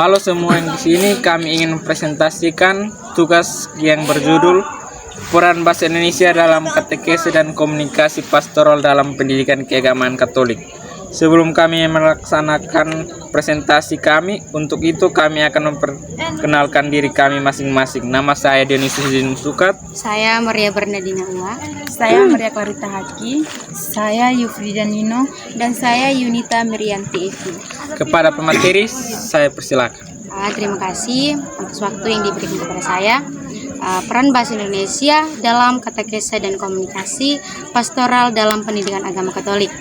Halo semua yang di sini, kami ingin mempresentasikan tugas yang berjudul Peran Bahasa Indonesia dalam Katekese dan Komunikasi Pastoral dalam Pendidikan Keagamaan Katolik. Sebelum kami melaksanakan presentasi kami, untuk itu kami akan memperkenalkan diri kami masing-masing. Nama saya Dionysius Sukat. Saya Maria Bernardina Ua. Saya Maria Clarita Haki. Saya Yufrida Nino. Dan saya Yunita Mirianti Evi. Kepada pemateri, saya persilakan. Terima kasih atas waktu yang diberikan kepada saya. Peran Bahasa Indonesia dalam Katekese dan Komunikasi Pastoral dalam Pendidikan Agama Katolik.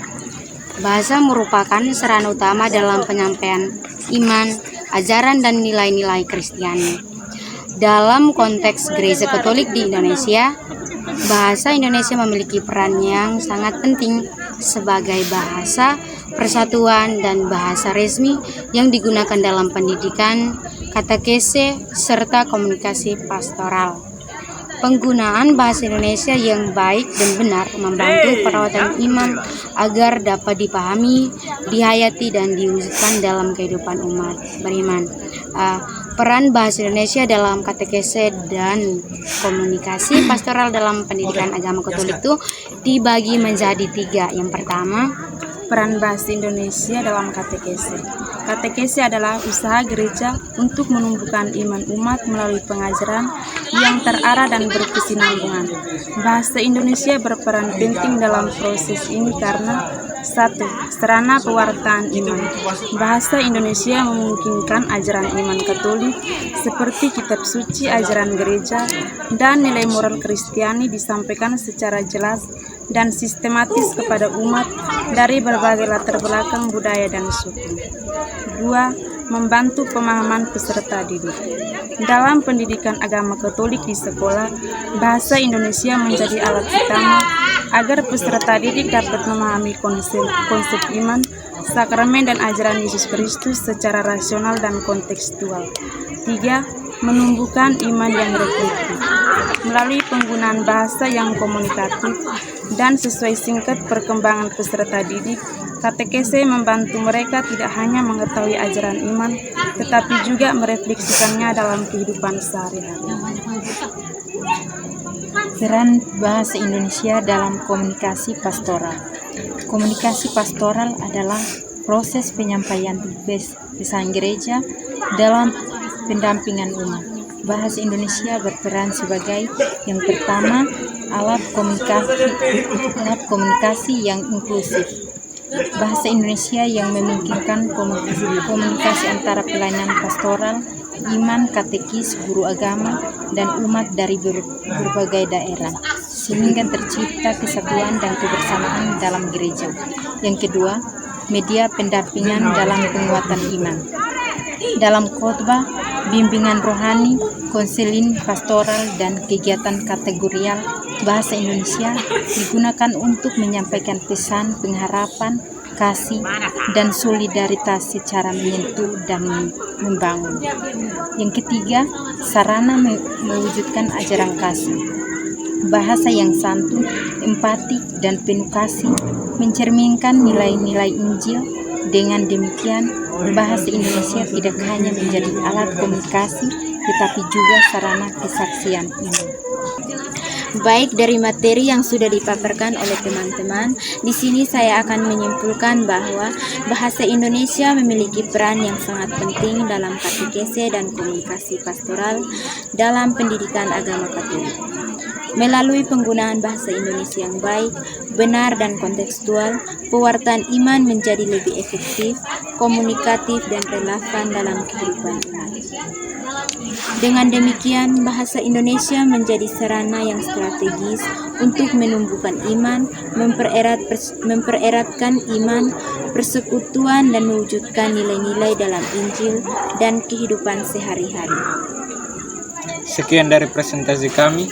Bahasa merupakan sarana utama dalam penyampaian iman, ajaran, dan nilai-nilai Kristiani. Dalam konteks Gereja Katolik di Indonesia, bahasa Indonesia memiliki peran yang sangat penting sebagai bahasa persatuan dan bahasa resmi yang digunakan dalam pendidikan, katekese, serta komunikasi pastoral. Penggunaan bahasa Indonesia yang baik dan benar membantu perawatan iman agar dapat dipahami, dihayati, dan diwujudkan dalam kehidupan umat beriman. Peran bahasa Indonesia dalam katekese dan komunikasi pastoral dalam pendidikan agama Katolik itu dibagi menjadi 3. Yang pertama, peran bahasa Indonesia dalam katekese. Katekese adalah usaha gereja untuk menumbuhkan iman umat melalui pengajaran yang terarah dan berkesinambungan. Bahasa Indonesia berperan penting dalam proses ini karena 1. Sarana pewartaan iman. Bahasa Indonesia memungkinkan ajaran iman Katolik seperti kitab suci, ajaran gereja, dan nilai moral Kristiani disampaikan secara jelas dan sistematis kepada umat dari berbagai latar belakang budaya dan suku. 2. Membantu pemahaman peserta didik. Dalam pendidikan agama Katolik di sekolah, bahasa Indonesia menjadi alat utama agar peserta didik dapat memahami konsep iman, sakramen, dan ajaran Yesus Kristus secara rasional dan kontekstual. 3. Menumbuhkan iman yang reflektif. Melalui penggunaan bahasa yang komunikatif dan sesuai singkat perkembangan peserta didik, katekese membantu mereka tidak hanya mengetahui ajaran iman, tetapi juga merefleksikannya dalam kehidupan sehari-hari. Peran Bahasa Indonesia dalam komunikasi pastoral. Komunikasi pastoral adalah proses penyampaian pesan gereja dalam pendampingan umat. Bahasa Indonesia berperan sebagai yang pertama, alat komunikasi yang inklusif. Bahasa Indonesia yang memungkinkan komunikasi antara pelayanan pastoral, iman, katekis, guru agama, dan umat dari berbagai daerah, sehingga tercipta kesatuan dan kebersamaan dalam gereja. Yang kedua, media pendampingan dalam penguatan iman. Dalam khotbah, bimbingan rohani, konseling pastoral, dan kegiatan kategorial, bahasa Indonesia digunakan untuk menyampaikan pesan pengharapan, kasih, dan solidaritas secara menyentuh dan membangun. Yang ketiga, sarana mewujudkan ajaran kasih. Bahasa yang santun, empatik, dan penuh kasih mencerminkan nilai-nilai Injil. Dengan demikian, bahasa Indonesia tidak hanya menjadi alat komunikasi, tetapi juga sarana kesaksian iman. Baik, dari materi yang sudah dipaparkan oleh teman-teman, di sini saya akan menyimpulkan bahwa bahasa Indonesia memiliki peran yang sangat penting dalam katekese dan komunikasi pastoral dalam pendidikan agama Katolik. Melalui penggunaan bahasa Indonesia yang baik, benar, dan kontekstual, pewartaan iman menjadi lebih efektif, komunikatif, dan relevan dalam kehidupan umat. Dengan demikian, bahasa Indonesia menjadi sarana yang strategis untuk menumbuhkan iman, mempereratkan iman, persekutuan, dan mewujudkan nilai-nilai dalam Injil dan kehidupan sehari-hari. Sekian dari presentasi kami.